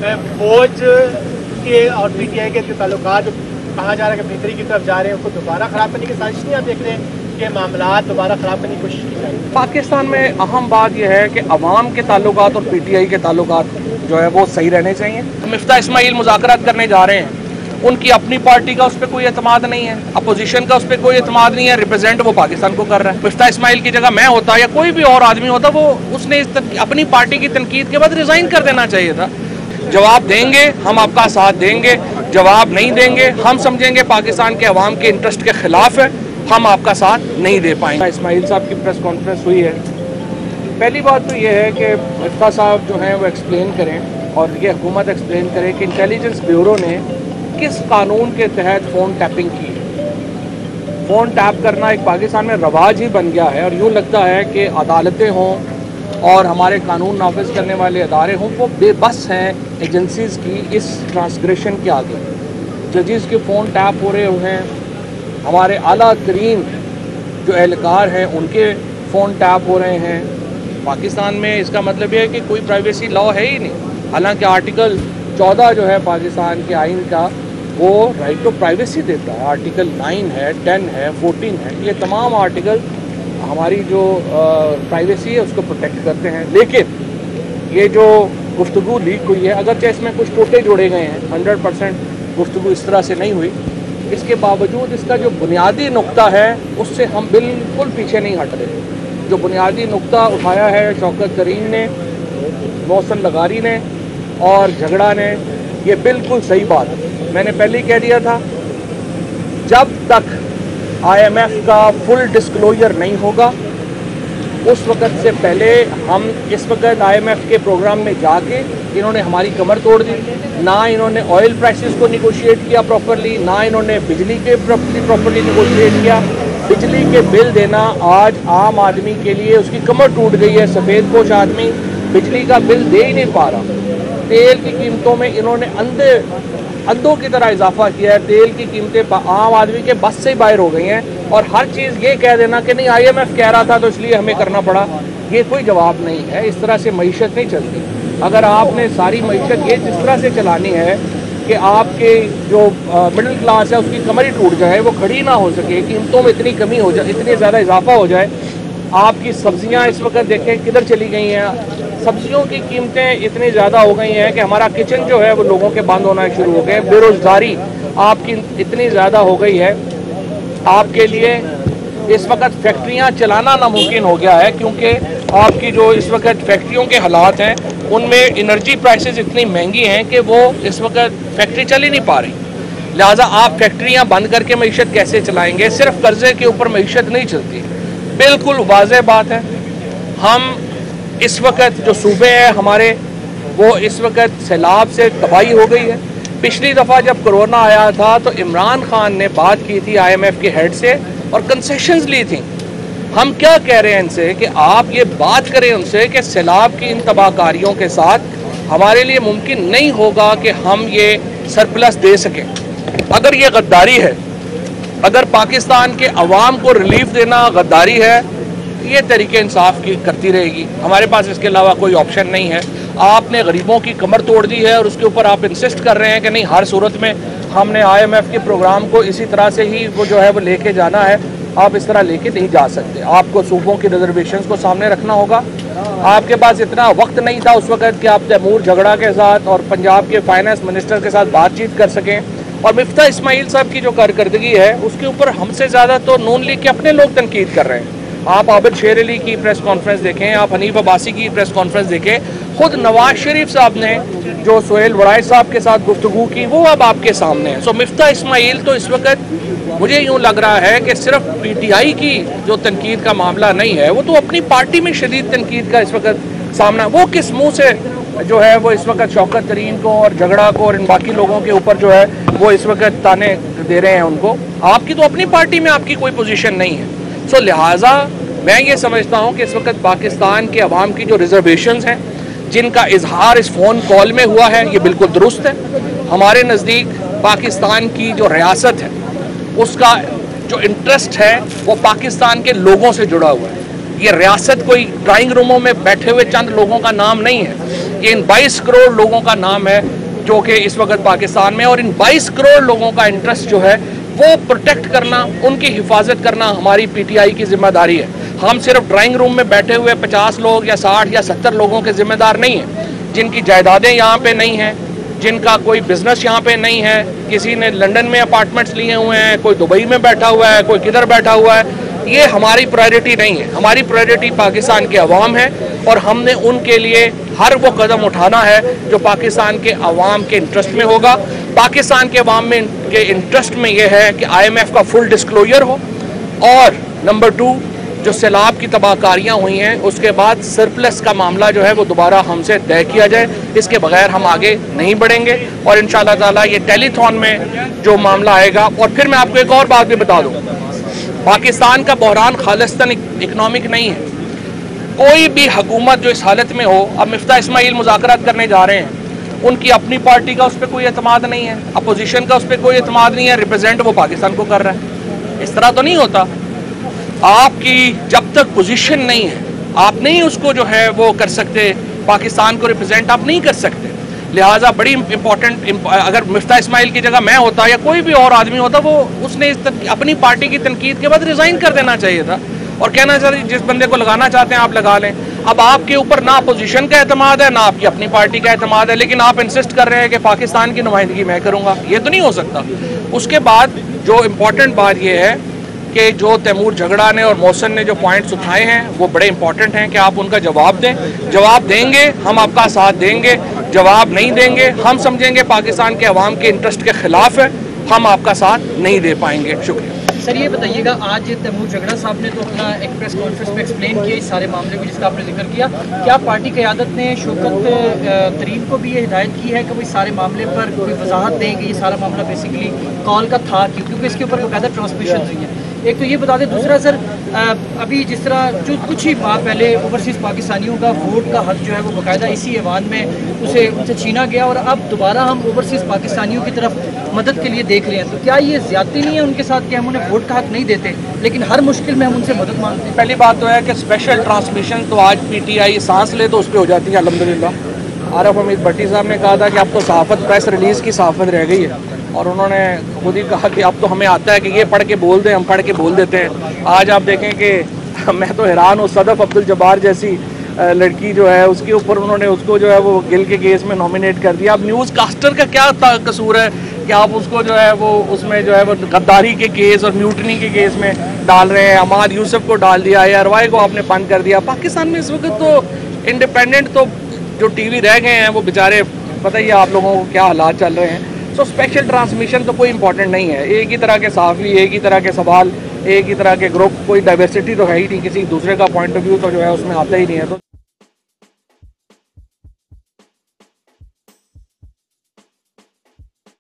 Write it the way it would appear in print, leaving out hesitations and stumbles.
फौज के और पीटीआई के ताल्लुकात कहा जा रहा है कि बेहतरी की तरफ जा रहे हैं, उसको दोबारा ख़राब करने की साजिश नहीं आप देख रहे हैं कि मामला दोबारा ख़राब करने की कोशिश की जाए? पाकिस्तान में अहम बात यह है कि अवाम के ताल्लुकात और पीटीआई के ताल्लुकात जो है वो सही रहने चाहिए। मिफ्ता इस्माइल मुज़ाकरात करने जा रहे हैं, उनकी अपनी पार्टी का उस पर कोई एतमाद नहीं है, अपोजिशन का उस पर कोई एतमाद नहीं है, रिप्रेजेंट वो पाकिस्तान को कर रहा है। मिफ्ता इस्माइल की जगह मैं होता या कोई भी और आदमी होता, वो उसने अपनी पार्टी की तनकीद के बाद रिज़ाइन कर देना चाहिए था। जवाब देंगे, हम आपका साथ देंगे, जवाब नहीं देंगे, हम समझेंगे पाकिस्तान के अवाम के इंटरेस्ट के खिलाफ है, हम आपका साथ नहीं दे पाएंगे। इस्माइल साहब की प्रेस कॉन्फ्रेंस हुई है, पहली बात तो ये है कि मिफ्ता साहब जो हैं वो एक्सप्लेन करें और ये हुकूमत एक्सप्लेन करे कि इंटेलिजेंस ब्यूरो ने किस कानून के तहत फ़ोन टैपिंग की है। फ़ोन टैप करना एक पाकिस्तान में रवाज ही बन गया है और यूँ लगता है कि अदालतें हों और हमारे कानून नाफिज करने वाले अदारे हों, वो बेबस हैं एजेंसीज़ की इस ट्रांसग्रेशन के आगे। जजेस के फ़ोन टैप हो रहे हुए हैं, हमारे आला तरीन जो एहलकार हैं उनके फ़ोन टैप हो रहे हैं। पाकिस्तान में इसका मतलब यह है कि कोई प्राइवेसी लॉ है ही नहीं। हालांकि आर्टिकल 14 जो है पाकिस्तान के आइन का, वो राइट टू प्राइवेसी देता है। आर्टिकल 9 है, 10 है, 14 है, ये तमाम आर्टिकल हमारी जो प्राइवेसी है उसको प्रोटेक्ट करते हैं। लेकिन ये जो गुफ्तगू लीक हुई है, अगरचे इसमें कुछ टोटे जोड़े गए हैं, 100% गुफ्तगू इस तरह से नहीं हुई, इसके बावजूद इसका जो बुनियादी नुक्ता है उससे हम बिल्कुल पीछे नहीं हट रहे। जो बुनियादी नुक्ता उठाया है शौकत तरीन ने, मौसन लगारी ने और झगड़ा ने, ये बिल्कुल सही बात है। मैंने पहले ही कह दिया था, जब तक IMF का फुल डिस्क्लोजर नहीं होगा उस वक़्त से पहले हम इस वक्त IMF के प्रोग्राम में जाके इन्होंने हमारी कमर तोड़ दी। ना इन्होंने ऑयल प्राइसेस को निगोशिएट किया प्रॉपरली, ना इन्होंने बिजली के प्रॉपरली निगोशिएट किया। बिजली के बिल देना आज आम आदमी के लिए उसकी कमर टूट गई है। सफ़ेद पोश आदमी बिजली का बिल दे ही नहीं पा रहा। तेल की कीमतों में इन्होंने अंधों की तरह इजाफा किया है। तेल की कीमतें आम आदमी के बस से बाहर हो गई हैं और हर चीज़ ये कह देना कि नहीं IMF कह रहा था तो इसलिए हमें करना पड़ा, ये कोई जवाब नहीं है। इस तरह से मईशत नहीं चलती। अगर आपने सारी मईशत ये जिस तरह से चलानी है कि आपके जो मिडिल क्लास है उसकी कमर ही टूट जाए, वो खड़ी ना हो सके, कीमतों में इतनी कमी हो जाए, इतनी ज़्यादा इजाफा हो जाए। आपकी सब्जियां इस वक्त देखें किधर चली गई हैं। सब्जियों की कीमतें इतनी ज़्यादा हो गई हैं कि हमारा किचन जो है वो लोगों के बंद होना शुरू हो गए। बेरोज़गारी आपकी इतनी ज़्यादा हो गई है, आपके लिए इस वक्त फैक्ट्रियां चलाना नामुमकिन हो गया है, क्योंकि आपकी जो इस वक्त फैक्ट्रियों के हालात हैं उनमें एनर्जी प्राइसेस इतनी महंगी हैं कि वो इस वक्त फैक्ट्री चल ही नहीं पा रही। लिहाजा आप फैक्ट्रियां बंद करके मईशत कैसे चलाएंगे? सिर्फ कर्जे के ऊपर मईशत नहीं चलती। बिल्कुल वाज़ेह बात है, हम इस वक्त जो सूबे हैं हमारे, वो इस वक्त सैलाब से तबाही हो गई है। पिछली दफ़ा जब कोरोना आया था तो इमरान खान ने बात की थी IMF के हेड से और कंसेशंस ली थी। हम क्या कह रहे हैं इनसे कि आप ये बात करें उनसे कि सैलाब की इन तबाहकारियों के साथ हमारे लिए मुमकिन नहीं होगा कि हम ये सरप्लस दे सकें। अगर ये गद्दारी है, अगर पाकिस्तान के अवाम को रिलीफ देना गद्दारी है, ये तरीके इंसाफ की करती रहेगी। हमारे पास इसके अलावा कोई ऑप्शन नहीं है। आपने गरीबों की कमर तोड़ दी है और उसके ऊपर आप इंसिस्ट कर रहे हैं कि नहीं, हर सूरत में हमने IMF के प्रोग्राम को इसी तरह से ही वो जो है वो लेके जाना है। आप इस तरह लेके नहीं जा सकते। आपको सूबों की रिजर्वेशंस को सामने रखना होगा। आपके पास इतना वक्त नहीं था उस वक्त कि आप तैमूर झगड़ा के साथ और पंजाब के फाइनेंस मिनिस्टर के साथ बातचीत कर सकें। और मिफ्ता इस्माइल साहब की जो कारकर्दगी है उसके ऊपर हमसे ज़्यादा तो नून लीग के अपने लोग तनकीद कर रहे हैं। आप आबिद शेर अली की प्रेस कॉन्फ्रेंस देखें, आप हनीफ अब्बासी की प्रेस कॉन्फ्रेंस देखें, खुद नवाज शरीफ साहब ने जो सोहेल वड़ाई साहब के साथ गुफ्तगू की वो अब आपके सामने है। सो मिफ्ता इस्माइल तो इस वक्त मुझे यूँ लग रहा है कि सिर्फ PTI की जो तनकीद का मामला नहीं है, वो तो अपनी पार्टी में शदीद तनकीद का इस वक्त सामना। वो किस मुँह से जो है वो इस वक्त शौकत तरीन को और झगड़ा को और इन बाकी लोगों के ऊपर जो है वो इस वक्त ताने दे रहे हैं उनको। आपकी तो अपनी पार्टी में आपकी कोई पोजीशन नहीं है। सो लिहाजा मैं ये समझता हूँ कि इस वक्त पाकिस्तान के अवाम की जो रिजर्वेशंस हैं, जिनका इजहार इस फ़ोन कॉल में हुआ है, ये बिल्कुल दुरुस्त है। हमारे नज़दीक पाकिस्तान की जो रियासत है उसका जो इंटरेस्ट है वो पाकिस्तान के लोगों से जुड़ा हुआ है। ये रियासत कोई ड्राइंग रूमों में बैठे हुए चंद लोगों का नाम नहीं है। ये इन 22 करोड़ लोगों का नाम है जो कि इस वक्त पाकिस्तान में, और इन 22 करोड़ लोगों का इंटरेस्ट जो है वो प्रोटेक्ट करना, उनकी हिफाजत करना हमारी पीटीआई की जिम्मेदारी है। हम सिर्फ ड्राइंग रूम में बैठे हुए 50 लोग या 60 या 70 लोगों के जिम्मेदार नहीं हैं, जिनकी जायदादें यहाँ पे नहीं हैं, जिनका कोई बिजनेस यहाँ पे नहीं है, किसी ने लंदन में अपार्टमेंट्स लिए हुए हैं, कोई दुबई में बैठा हुआ है, कोई किधर बैठा हुआ है, ये हमारी प्रायोरिटी नहीं है। हमारी प्रायोरिटी पाकिस्तान के अवाम है और हमने उनके लिए हर वो कदम उठाना है जो पाकिस्तान के अवाम के इंटरेस्ट में होगा। पाकिस्तान के अवाम में के इंटरेस्ट में ये है कि IMF का फुल डिस्क्लोजर हो, और नंबर 2 जो सैलाब की तबाहकारियाँ हुई हैं उसके बाद सरप्लस का मामला जो है वो दोबारा हमसे तय किया जाए। इसके बगैर हम आगे नहीं बढ़ेंगे और इंशाअल्लाह ताला ये टेलीथॉन में जो मामला आएगा। और फिर मैं आपको एक और बात भी बता दूँ, पाकिस्तान का बहरान खालिस्तान इकनॉमिक नहीं है। कोई भी हुकूमत जो इस हालत में हो, अब मिफ्ता इस्माइल मुज़ाकरात करने जा रहे हैं, उनकी अपनी पार्टी का उस पर कोई एतमाद नहीं है, अपोजिशन का उस पर कोई एतमाद नहीं है, रिप्रेजेंट वो पाकिस्तान को कर रहा है। इस तरह तो नहीं होता। आपकी जब तक पोजीशन नहीं है आप नहीं उसको जो है वो कर सकते, पाकिस्तान को रिप्रेजेंट आप नहीं कर सकते। लिहाजा बड़ी इंपॉर्टेंट, अगर मिफ्ता इस्माइल की जगह मैं होता या कोई भी और आदमी होता, वो उसने अपनी पार्टी की तनकीद के बाद रिज़ाइन कर देना चाहिए था और कहना चाहिए जिस बंदे को लगाना चाहते हैं आप लगा लें। अब आपके ऊपर ना अपोजिशन का एतमाद है ना आपकी अपनी पार्टी का एतमाद है, लेकिन आप इंसिस्ट कर रहे हैं कि पाकिस्तान की नुमाइंदगी मैं करूँगा। ये तो नहीं हो सकता। उसके बाद जो इम्पोर्टेंट बात यह है कि जो तैमूर झगड़ा ने और मोहसिन ने जो पॉइंट्स उठाए हैं वो बड़े इंपॉर्टेंट हैं कि आप उनका जवाब दें। जवाब देंगे हम आपका साथ देंगे, जवाब नहीं देंगे हम समझेंगे पाकिस्तान के अवाम के इंटरेस्ट के खिलाफ है, हम आपका साथ नहीं दे पाएंगे। शुक्रिया। सर ये बताइएगा, आज तैमूर झगड़ा साहब ने तो अपना एक प्रेस कॉन्फ्रेंस में एक्सप्लेन किया इस सारे मामले को जिसका आपने जिक्र किया, क्या पार्टी क़यादत ने शौकत तरीन को भी ये हिदायत की है कि वो इस सारे मामले पर कोई वजाहत दें कि ये सारा मामला बेसिकली कॉल का था क्यों, क्योंकि इसके ऊपर बाकायदा ट्रांसमिशन हुई है। एक तो ये बता दें, दूसरा सर अभी जिस तरह जो कुछ ही माह पहले ओवरसीज़ पाकिस्तानियों का वोट का हक जो है वो बाकायदा इसी ऐवान में उनसे छीना गया और अब दोबारा हम ओवरसीज़ पाकिस्तानियों की तरफ मदद के लिए देख रहे हैं, तो क्या ये ज़्यादती नहीं है उनके साथ कि हम उन्हें वोट का हक नहीं देते लेकिन हर मुश्किल में हम उनसे मदद मांगते हैं? पहली बात तो है कि स्पेशल ट्रांसमिशन तो आज PTI सांस ले तो उस पर हो जाती है अल्हम्दुलिल्लाह। आरिफ हमीद भट्टी साहब ने कहा था कि अब तो सहाफ़त प्रेस रिलीज़ की सहाफ़त रह गई है और उन्होंने खुद ही कहा कि अब तो हमें आता है कि ये पढ़ के बोल दें, हम पढ़ के बोल देते हैं। आज आप देखें कि मैं तो हैरान हूँ, सदफ अब्दुल जब्बार जैसी लड़की जो है उसके ऊपर उन्होंने उसको जो है वो गिल के केस में नॉमिनेट कर दिया। अब न्यूज़ कास्टर का क्या कसूर है कि आप उसको जो है वो उसमें जो है वो गद्दारी के केस और म्यूटनी के केस में डाल रहे हैं। अमाद यूसुफ को डाल दिया, ARY को आपने बंद कर दिया। पाकिस्तान में इस वक्त तो इंडिपेंडेंट तो जो TV रह गए हैं वो बेचारे, पता ही आप लोगों को क्या हालात चल रहे हैं। सो स्पेशल ट्रांसमिशन तो कोई इंपॉर्टेंट नहीं है। एक ही तरह के सहाफ़ी, एक ही तरह के सवाल, एक ही तरह के ग्रुप, कोई डाइवर्सिटी तो है ही नहीं, किसी दूसरे का पॉइंट ऑफ व्यू तो जो है उसमें आता ही नहीं है। तो